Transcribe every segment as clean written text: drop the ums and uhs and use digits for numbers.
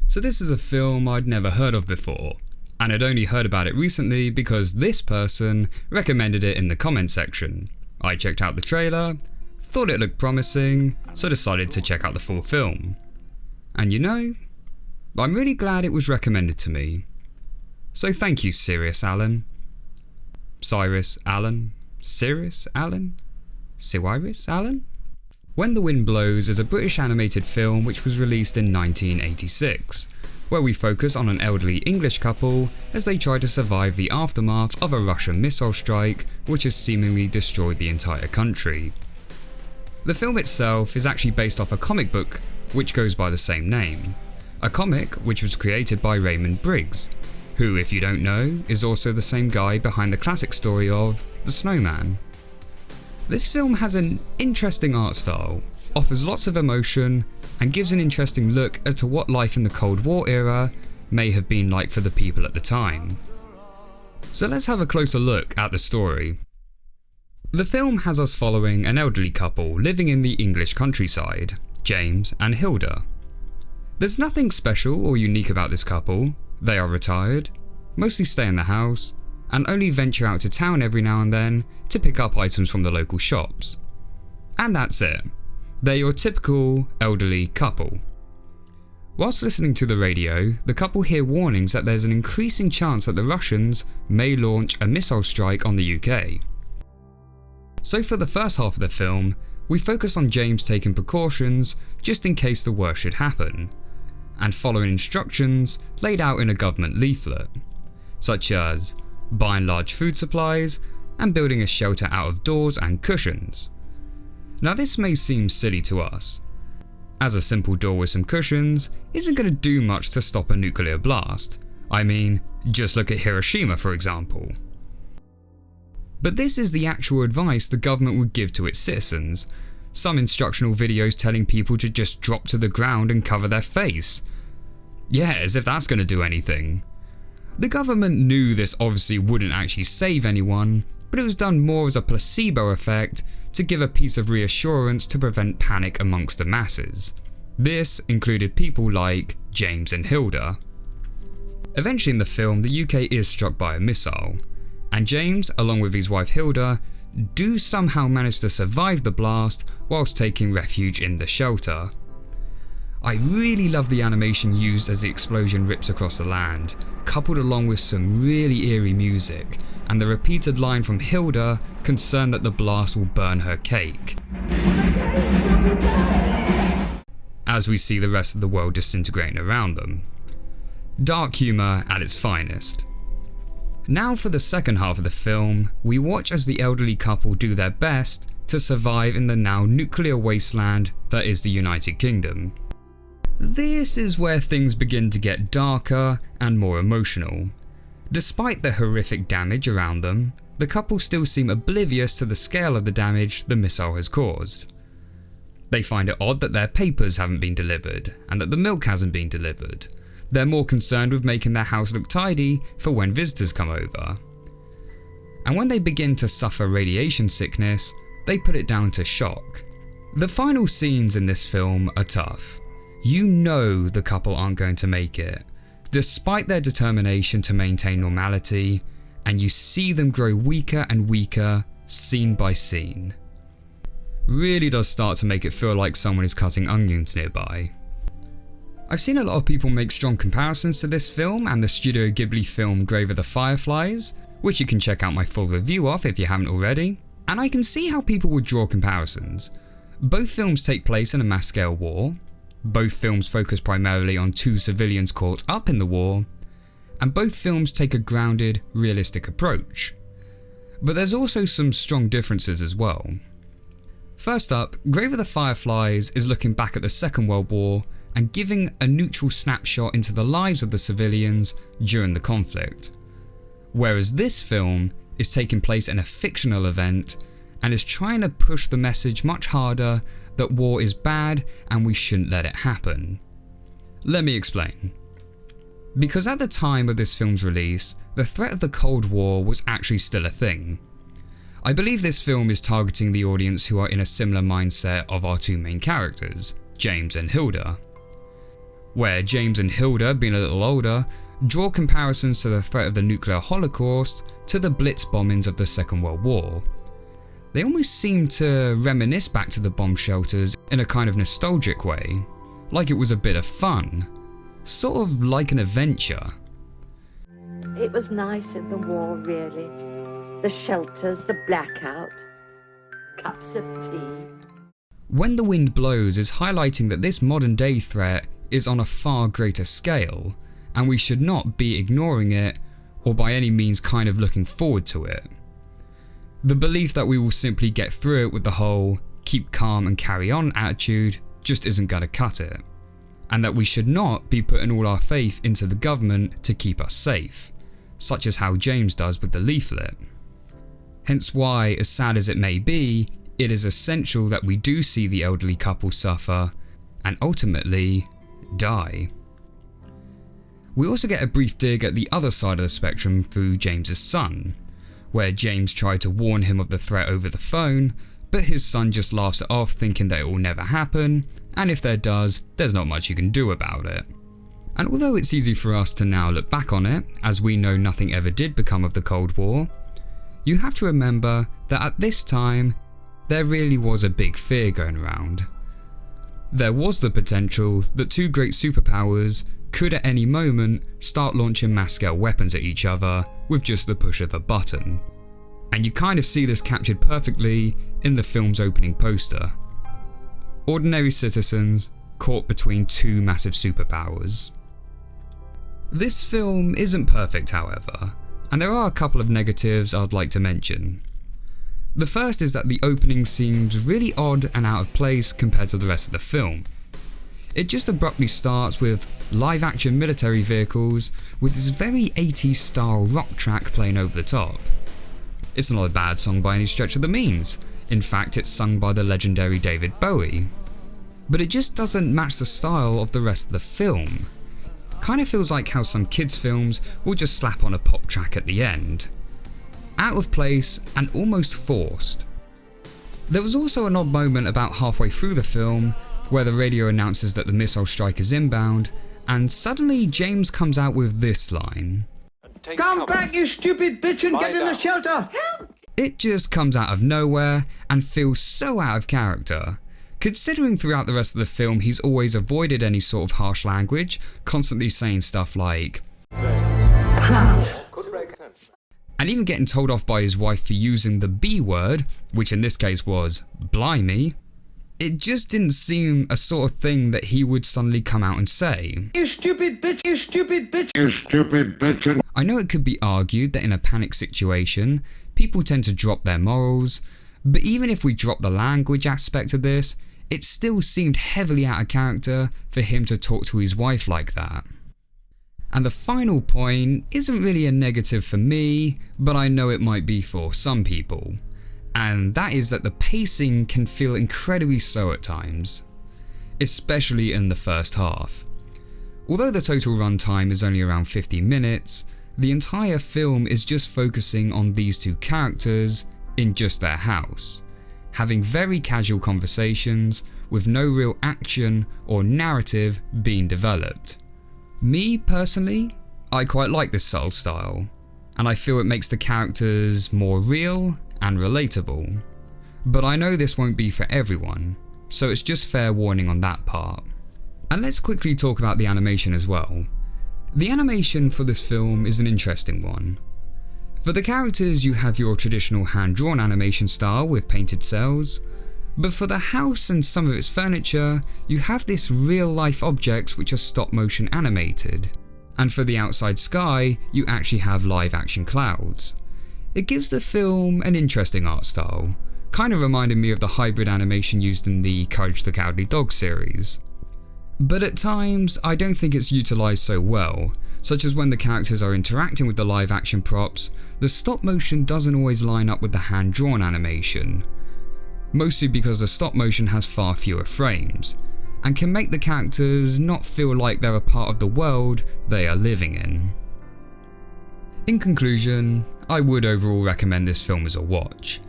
So this is a film I'd never heard of before, and I'd only heard about it recently because this person recommended it in the comment section. I checked out the trailer, thought it looked promising, so decided to check out the full film. And you know, I'm really glad it was recommended to me. So thank you, Cyrus Allen. Cyrus Allen? Cyrus Allen? Cyrus Allen? When the Wind Blows is a British animated film which was released in 1986, where we focus on an elderly English couple as they try to survive the aftermath of a Russian missile strike which has seemingly destroyed the entire country. The film itself is actually based off a comic book which goes by the same name, a comic which was created by Raymond Briggs, who, if you don't know, is also the same guy behind the classic story of The Snowman. This film has an interesting art style, offers lots of emotion, and gives an interesting look at what life in the Cold War era may have been like for the people at the time. So let's have a closer look at the story. The film has us following an elderly couple living in the English countryside, James and Hilda. There's nothing special or unique about this couple. They are retired, mostly stay in the house, and only venture out to town every now and then to pick up items from the local shops. And that's it. They're your typical elderly couple. Whilst listening to the radio, the couple hear warnings that there's an increasing chance that the Russians may launch a missile strike on the UK. So for the first half of the film, we focus on James taking precautions just in case the worst should happen, and following instructions laid out in a government leaflet, such as buying large food supplies and building a shelter out of doors and cushions. Now this may seem silly to us, as a simple door with some cushions isn't going to do much to stop a nuclear blast. I mean, just look at Hiroshima for example. But this is the actual advice the government would give to its citizens, some instructional videos telling people to just drop to the ground and cover their face. Yeah, as if that's going to do anything. The government knew this obviously wouldn't actually save anyone, but it was done more as a placebo effect to give a piece of reassurance to prevent panic amongst the masses. This included people like James and Hilda. Eventually in the film, the UK is struck by a missile, and James, along with his wife Hilda, do somehow manage to survive the blast whilst taking refuge in the shelter. I really love the animation used as the explosion rips across the land, coupled along with some really eerie music, and the repeated line from Hilda concerned that the blast will burn her cake, as we see the rest of the world disintegrating around them. Dark humour at its finest. Now for the second half of the film, we watch as the elderly couple do their best to survive in the now nuclear wasteland that is the United Kingdom. This is where things begin to get darker and more emotional. Despite the horrific damage around them, the couple still seem oblivious to the scale of the damage the missile has caused. They find it odd that their papers haven't been delivered and that the milk hasn't been delivered. They're more concerned with making their house look tidy for when visitors come over. And when they begin to suffer radiation sickness, they put it down to shock. The final scenes in this film are tough. You know the couple aren't going to make it, despite their determination to maintain normality, and you see them grow weaker and weaker, scene by scene. Really does start to make it feel like someone is cutting onions nearby. I've seen a lot of people make strong comparisons to this film and the Studio Ghibli film Grave of the Fireflies, which you can check out my full review of if you haven't already, and I can see how people would draw comparisons. Both films take place in a mass-scale war, both films focus primarily on two civilians caught up in the war, and both films take a grounded, realistic approach. But there's also some strong differences as well. First up, Grave of the Fireflies is looking back at the Second World War and giving a neutral snapshot into the lives of the civilians during the conflict, whereas this film is taking place in a fictional event and is trying to push the message much harder that war is bad and we shouldn't let it happen. Let me explain. Because at the time of this film's release, the threat of the Cold War was actually still a thing. I believe this film is targeting the audience who are in a similar mindset of our two main characters, James and Hilda. where James and Hilda, being a little older, draw comparisons to the threat of the nuclear holocaust to the Blitz bombings of the Second World War. They almost seem to reminisce back to the bomb shelters in a kind of nostalgic way, like it was a bit of fun, sort of like an adventure. It was nice in the war, really. The shelters, the blackout, cups of tea. When the Wind Blows is highlighting that this modern day threat is on a far greater scale, and we should not be ignoring it or by any means kind of looking forward to it. The belief that we will simply get through it with the whole keep calm and carry on attitude just isn't going to cut it, and that we should not be putting all our faith into the government to keep us safe, such as how James does with the leaflet. Hence why, as sad as it may be, it is essential that we do see the elderly couple suffer and ultimately die. We also get a brief dig at the other side of the spectrum through James's son, where James tried to warn him of the threat over the phone, but his son just laughs it off, thinking that it will never happen, and if there does, there's not much you can do about it. And although it's easy for us to now look back on it, as we know nothing ever did become of the Cold War, you have to remember that at this time, there really was a big fear going around. There was the potential that two great superpowers could at any moment start launching mass-scale weapons at each other with just the push of a button. And you kind of see this captured perfectly in the film's opening poster. Ordinary citizens caught between two massive superpowers. This film isn't perfect, however, and there are a couple of negatives I'd like to mention. The first is that the opening seems really odd and out of place compared to the rest of the film. It just abruptly starts with live action military vehicles with this very 80s style rock track playing over the top. It's not a bad song by any stretch of the means, in fact it's sung by the legendary David Bowie. But it just doesn't match the style of the rest of the film. Kind of feels like how some kids films will just slap on a pop track at the end. Out of place and almost forced. There was also an odd moment about halfway through the film where the radio announces that the missile strike is inbound, and suddenly James comes out with this line. Come back, you stupid bitch, and get in the shelter! Help! It just comes out of nowhere and feels so out of character. Considering throughout the rest of the film he's always avoided any sort of harsh language, constantly saying stuff like and even getting told off by his wife for using the B word, which in this case was blimey. It just didn't seem a sort of thing that he would suddenly come out and say. You stupid bitch, you stupid bitch, you stupid bitch. I know it could be argued that in a panic situation, people tend to drop their morals, but even if we drop the language aspect of this, it still seemed heavily out of character for him to talk to his wife like that. And the final point isn't really a negative for me, but I know it might be for some people. And that is that the pacing can feel incredibly slow at times, especially in the first half. Although the total runtime is only around 50 minutes, the entire film is just focusing on these two characters in just their house, having very casual conversations with no real action or narrative being developed. Me personally, I quite like this subtle style, and I feel it makes the characters more real and relatable, but I know this won't be for everyone, so it's just fair warning on that part. And let's quickly talk about the animation as well. The animation for this film is an interesting one. For the characters you have your traditional hand-drawn animation style with painted cells, but for the house and some of its furniture you have this real-life objects which are stop-motion animated, and for the outside sky you actually have live-action clouds. It gives the film an interesting art style, kind of reminding me of the hybrid animation used in the Courage the Cowardly Dog series. But at times, I don't think it's utilised so well, such as when the characters are interacting with the live action props, the stop motion doesn't always line up with the hand-drawn animation. Mostly because the stop motion has far fewer frames, and can make the characters not feel like they're a part of the world they are living in. In conclusion, I would overall recommend this film as a watch.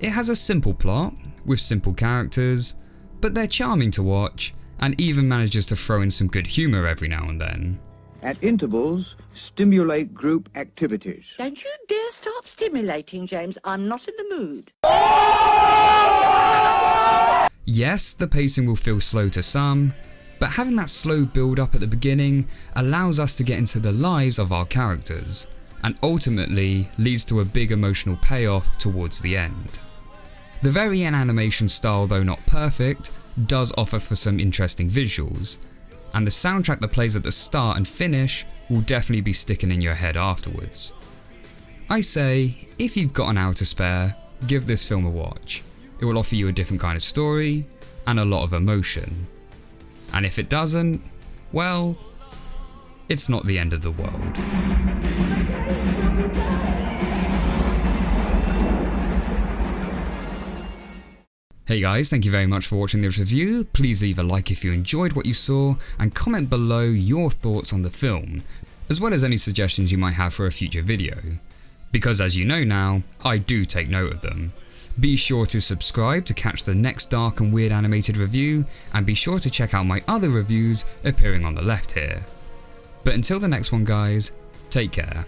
It has a simple plot, with simple characters, but they're charming to watch, and even manages to throw in some good humour every now and then. At intervals, stimulate group activities. Don't you dare start stimulating, James. I'm not in the mood. Yes, the pacing will feel slow to some, but having that slow build up at the beginning allows us to get into the lives of our characters, and ultimately leads to a big emotional payoff towards the end. The very end animation style, though not perfect, does offer for some interesting visuals, and the soundtrack that plays at the start and finish will definitely be sticking in your head afterwards. I say, if you've got an hour to spare, give this film a watch. It will offer you a different kind of story and a lot of emotion. And if it doesn't, well, it's not the end of the world. Hey guys, thank you very much for watching this review. Please leave a like if you enjoyed what you saw, and comment below your thoughts on the film, as well as any suggestions you might have for a future video. Because as you know now, I do take note of them. Be sure to subscribe to catch the next dark and weird animated review, and be sure to check out my other reviews appearing on the left here. But until the next one guys, take care.